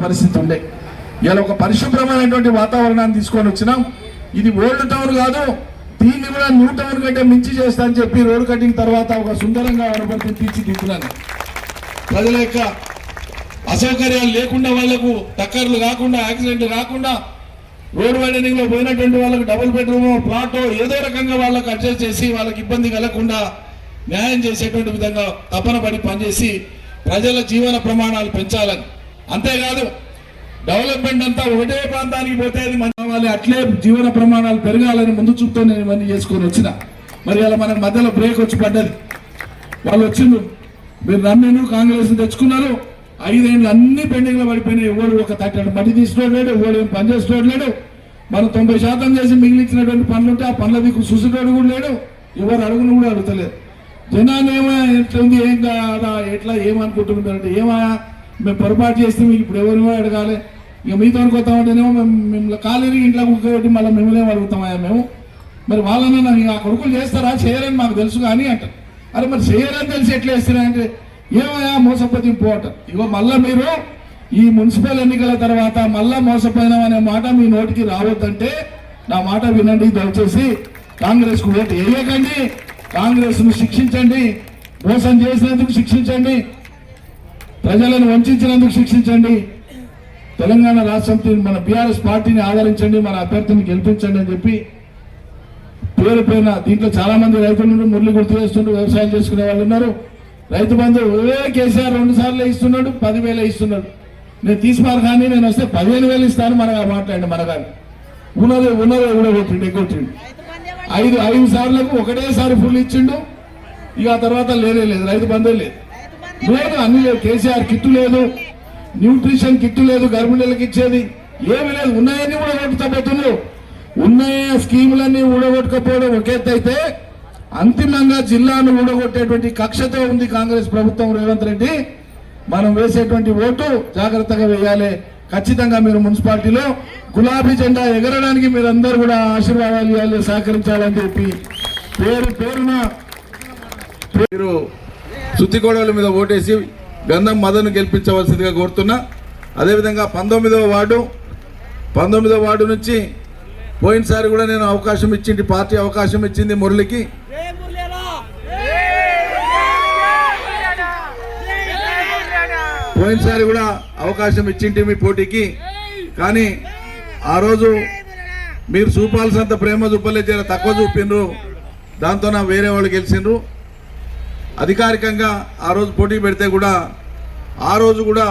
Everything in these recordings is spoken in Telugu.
పరిస్థితి ఉండే ఇలా ఒక పరిశుభ్రమైనటువంటి వాతావరణాన్ని తీసుకొని వచ్చినాం. ఇది ఓల్డ్ టౌన్ కాదు, దీన్ని కూడా న్యూ టౌన్ కంటే మించి చేస్తా అని చెప్పి రోడ్ కటింగ్ తర్వాత ఒక సుందరంగా వనపర్తిని తీర్చిదిద్దుతున్నాను. ప్రజల యొక్క అసౌకర్యాలు లేకుండా, వాళ్లకు టక్కర్లు కాకుండా, యాక్సిడెంట్లు కాకుండా, రోడ్ వైడనింగ్ లో పోయినటువంటి వాళ్ళకు డబుల్ బెడ్రూమ్ ప్లాటో ఏదో రకంగా వాళ్ళకు అడ్జస్ట్ చేసి వాళ్ళకి ఇబ్బంది కలగకుండా న్యాయం చేసేటువంటి విధంగా తపన పడి పనిచేసి ప్రజల జీవన ప్రమాణాలు పెంచాలని, అంతేకాదు డెవలప్మెంట్ అంతా ఒకటే ప్రాంతానికి పోతే అది కావాలి, అట్లే జీవన ప్రమాణాలు పెరగాలని ముందు చూపుతో నేను ఇవన్నీ చేసుకొని వచ్చిన. మరి అలా మనకు మధ్యలో బ్రేక్ వచ్చి పడ్డది. వాళ్ళు వచ్చిండ్రు, మీరు నన్ను కాంగ్రెస్ తెచ్చుకున్నారు, 5 ఏళ్ళు అన్ని పెండింగ్ లో పడిపోయినాయి. ఎవడు ఒక తట్టడు మట్టి తీసుకోవడం లేడు, ఎవడు ఏం పని చేసుకోవడం లేడు. మనం 90% చేసి మిగిలిచ్చినటువంటి పనులు ఉంటే ఆ పనుల దిక్కు చూసేటోడు కూడా లేడు, ఎవరు అడుగును కూడా అడుగుతలేదు. జనాన్ని ఏమో ఎట్లుంది, ఏం కాదా, ఎట్లా ఏమనుకుంటున్నారంటే, ఏమా మేము పొరపాటు చేస్తే మీకు ఇప్పుడు ఎవరిమో అడగాలి, ఇక మీతో అనుకోతామంటేనేమో మిమ్మల్ని కాలేని ఇంట్లో కూర్చోబెట్టి మళ్ళీ మిమ్మల్ని అడుగుతామా మేము. మరి వాళ్ళని ఆ కొడుకులు చేస్తారా, చేయరని మాకు తెలుసు కానీ అంటారు. అరే మరి చేయరని తెలిసి ఎట్లా వేస్తారా అంటే, ఏమయ్యా మోసపోతే పోవటం. ఇగో మళ్ళీ మీరు ఈ మున్సిపల్ ఎన్నికల తర్వాత మళ్ళా మోసపోయినాం అనే మాట మీ నోటికి రావద్దంటే నా మాట వినండి. దయచేసి కాంగ్రెస్ కు ఓటు వేయకండి, కాంగ్రెస్ ను శిక్షించండి, మోసం చేసినందుకు శిక్షించండి, ప్రజలను వంచినందుకు శిక్షించండి. తెలంగాణ రాష్ట్రం మన బీఆర్ఎస్ పార్టీని ఆదరించండి, మన అభ్యర్థిని గెలిపించండి అని చెప్పి పేరు పైన దీంట్లో చాలా మంది రైతులు మురళి గుర్తు చేస్తుండ్రు, వ్యవసాయం చేసుకునే వాళ్ళు ఉన్నారు. రైతు బంధు కేసీఆర్ 2 సార్లు ఇస్తున్నాడు, 10,000 ఇస్తున్నాడు. నేను తీసుకున్నారు కానీ నేను వస్తే 15,000 ఇస్తాను మనగా మాట్లాడండి. మనగాని ఉన్నదే కూడా కొట్టిండు, ఎగ్గొట్టిండు. 5 సార్లకు ఒకటేసారి ఫుల్ ఇచ్చిండు. ఇక ఆ తర్వాత లేదు రైతు బంధు లేదు, అన్ని లేదు. కేసీఆర్ కిట్టు లేదు, న్యూట్రిషన్ కిట్టు లేదు, గర్భిణీలకు ఇచ్చేది ఏమీ లేదు. ఉన్నాయన్నీ కూడా కొట్టుకపోతున్నారు. ఉన్నాయ స్కీములన్నీ ఊడగొట్టకపోవడం ఒక ఎత్తు అయితే, అంతిమంగా జిల్లాను ఊడగొట్టేటువంటి కక్షతో ఉంది కాంగ్రెస్ ప్రభుత్వం. రేవంత్ రెడ్డి, మనం వేసేటువంటి ఓటు జాగ్రత్తగా వేయాలి. ఖచ్చితంగా మీరు మున్సిపాలిటీలో గులాబీ జెండా ఎగరడానికి మీరందరూ కూడా ఆశీర్వాదాలు ఇవ్వాలి, సహకరించాలని చెప్పి పేరున మీరు సుత్తిగోడల మీద ఓటేసి గంధం మదను గెలిపించవలసిందిగా కోరుతున్నా. అదేవిధంగా 19వ వార్డు నుంచి పోయినసారి కూడా నేను అవకాశం ఇచ్చింది, పార్టీ అవకాశం ఇచ్చింది మురళికి. పోయినసారి కూడా అవకాశం ఇచ్చింది మీ పోటీకి, కానీ ఆ రోజు మీరు చూపాల్సినంత ప్రేమ చూపలే, చాలా తక్కువ చూపిండ్రు. దాంతో వేరే వాళ్ళు గెలిచిండ్రు. అధికారికంగా ఆ రోజు పోటీ పెడితే కూడా ఆ రోజు కూడా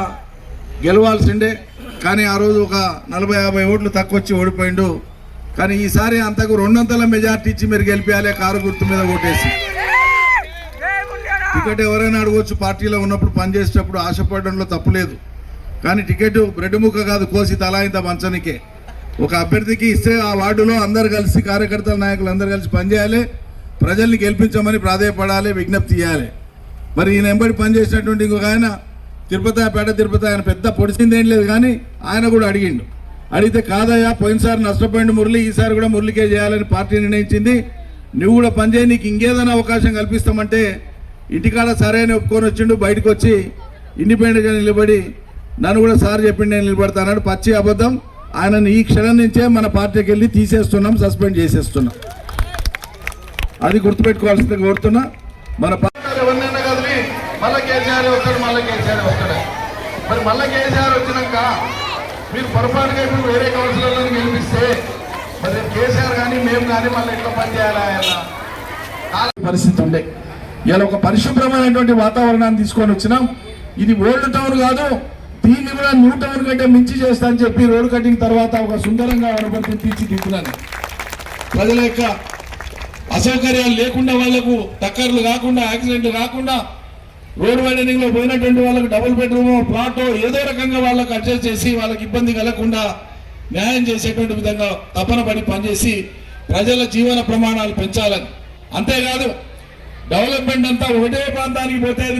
గెలవాల్సిండే, కానీ ఆ రోజు ఒక 40-50 ఓట్లు తక్కువ వచ్చి ఓడిపోయిండు. కానీ ఈసారి అంతకు 200 మెజార్టీ ఇచ్చి మీరు గెలిపించాలి, కారు గుర్తు మీద ఓటేసి. టికెట్ ఎవరైనా అడగవచ్చు, పార్టీలో ఉన్నప్పుడు పనిచేసేటప్పుడు ఆశపడడంలో తప్పులేదు. కానీ టికెట్ బ్రెడ్ ముక్క కాదు, కోసి తలా ఇంత మంచనికే. ఒక అభ్యర్థికి ఇస్తే ఆ వార్డులో అందరు కలిసి, కార్యకర్తల నాయకులు అందరు కలిసి పనిచేయాలి, ప్రజల్ని గెలిపించమని ప్రాధేయపడాలి, విజ్ఞప్తి చేయాలి. మరి ఈయన ఎంబడి పనిచేసినటువంటి ఇంకొక ఆయన తిరుపతి ఆయన పెద్ద పొడిచిందేం లేదు, కానీ ఆయన కూడా అడిగితే కాదయ్యా పోయినసారి నష్టపోయింది మురళి, ఈసారి కూడా మురళికే చేయాలని పార్టీ నిర్ణయించింది, నువ్వు కూడా పనిచేయి, నీకు ఇంకేదైనా అవకాశం కల్పిస్తామంటే ఇంటికాడ సరే అని ఒప్పుకొని వచ్చిండు. బయటకు వచ్చి ఇండిపెండెంట్గా నిలబడి నన్ను కూడా సార్ చెప్పిండి నేను నిలబడతానని పచ్చి అబద్ధం. ఆయనను ఈ క్షణం నుంచే మన పార్టీకి వెళ్ళి తీసేస్తున్నాం, సస్పెండ్ చేసేస్తున్నాం. అది గుర్తుపెట్టుకోవాల్సింది కోరుతున్నా. మన ఎవరినైనా కదిలి మళ్ళీ కేసీఆర్ వస్తాడు, మరి మళ్ళీ కేసీఆర్ వచ్చినాక మీరు పొరపాటుగా ఇప్పుడు వేరే కౌన్సిలర్లను గెలిపిస్తే మరి కేసీఆర్ కానీ మేము కానీ మళ్ళీ ఎట్లా పనిచేయాలి పరిస్థితి ఉండే. ఇలా ఒక పరిశుభ్రమైనటువంటి వాతావరణాన్ని తీసుకొని వచ్చినాం. ఇది ఓల్డ్ టౌన్ కాదు, దీన్ని కూడా న్యూ టౌన్ కంటే మించి చేస్తా అని చెప్పి రోడ్ కటింగ్ తర్వాత ఒక సుందరంగా వనపర్తిని తీర్చిదిద్దుతున్నాను. ప్రజల యొక్క అసౌకర్యాలు లేకుండా, వాళ్లకు టక్కర్లు కాకుండా, యాక్సిడెంట్లు కాకుండా, రోడ్ వైడనింగ్ లో పోయినటువంటి వాళ్ళకు డబుల్ బెడ్రూమ్ ప్లాటో ఏదో రకంగా వాళ్ళకు అడ్జస్ట్ చేసి వాళ్ళకి ఇబ్బంది కలగకుండా న్యాయం చేసేటువంటి విధంగా తపన పడి పనిచేసి ప్రజల జీవన ప్రమాణాలు పెంచాలని, అంతేకాదు డెవలప్మెంట్ అంతా ఒకటే ప్రాంతానికి పోతే అది